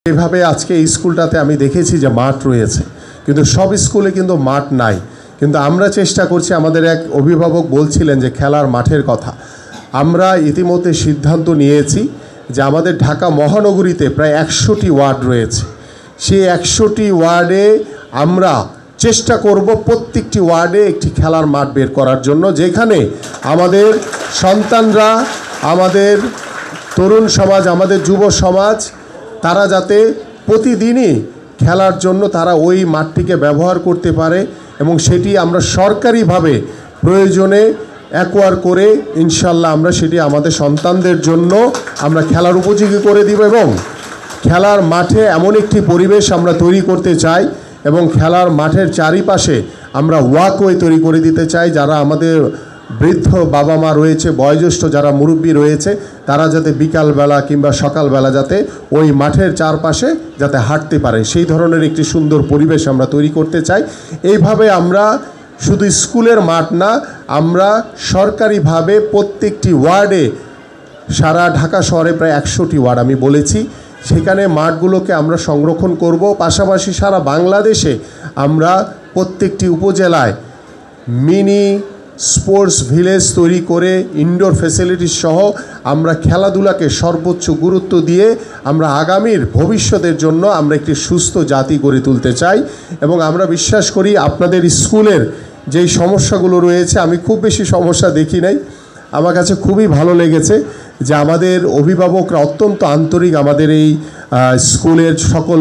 এইভাবে আজকে এই স্কুলটাতে আমি দেখেছি যে মাঠ রয়েছে, কিন্তু সব স্কুলে কিন্তু মাঠ নাই। কিন্তু আমরা চেষ্টা করছি, আমাদের এক অভিভাবক বলছিলেন যে খেলার মাঠের কথা। আমরা ইতিমধ্যে সিদ্ধান্ত নিয়েছি যে আমাদের ঢাকা মহানগরীতে প্রায় 100টি ওয়ার্ড রয়েছে। সেই 100টি ওয়ার্ডে আমরা চেষ্টা করব প্রত্যেকটি ওয়ার্ডে একটি খেলার মাঠ বের করার জন্য, যেখানে আমাদের সন্তানরা, আমাদের তরুণ সমাজ, আমাদের যুব সমাজ তারা যাতে প্রতিদিনই খেলার জন্য তারা ওই মাঠটিকে ব্যবহার করতে পারে, এবং সেটি আমরা সরকারিভাবে প্রয়োজনে অ্যাকোয়ার করে ইনশাল্লাহ আমরা সেটি আমাদের সন্তানদের জন্য আমরা খেলার উপযোগী করে দিব। এবং খেলার মাঠে এমন একটি পরিবেশ আমরা তৈরি করতে চাই, এবং খেলার মাঠের চারিপাশে আমরা ওয়াকওয়ে তৈরি করে দিতে চাই। যারা আমাদের বৃদ্ধ বাবা মা রয়েছে, বয়োজ্যেষ্ঠ যারা মুরব্বী রয়েছে, তারা যাতে বিকালবেলা কিংবা সকালবেলা যাতে ওই মাঠের চারপাশে যাতে হাঁটতে পারে, সেই ধরনের একটি সুন্দর পরিবেশ আমরা তৈরি করতে চাই। এইভাবে আমরা শুধু স্কুলের মাঠ না, আমরা সরকারিভাবে প্রত্যেকটি ওয়ার্ডে, সারা ঢাকা শহরে প্রায় 100টি ওয়ার্ড আমি বলেছি, সেখানে মাঠগুলোকে আমরা সংরক্ষণ করব। পাশাপাশি সারা বাংলাদেশে আমরা প্রত্যেকটি উপজেলায় মিনি স্পোর্টস ভিলেজ তৈরি করে ইনডোর ফ্যাসিলিটিস সহ আমরা খেলাধুলাকে সর্বোচ্চ গুরুত্ব দিয়ে আমরা আগামীর ভবিষ্যতের জন্য আমরা একটি সুস্থ জাতি গড়ে তুলতে চাই। এবং আমরা বিশ্বাস করি আপনাদের স্কুলের যেই সমস্যাগুলো রয়েছে, আমি খুব বেশি সমস্যা দেখি নাই। আমার কাছে খুবই ভালো লেগেছে যে আমাদের অভিভাবকরা অত্যন্ত আন্তরিক, আমাদের এই স্কুলের সকল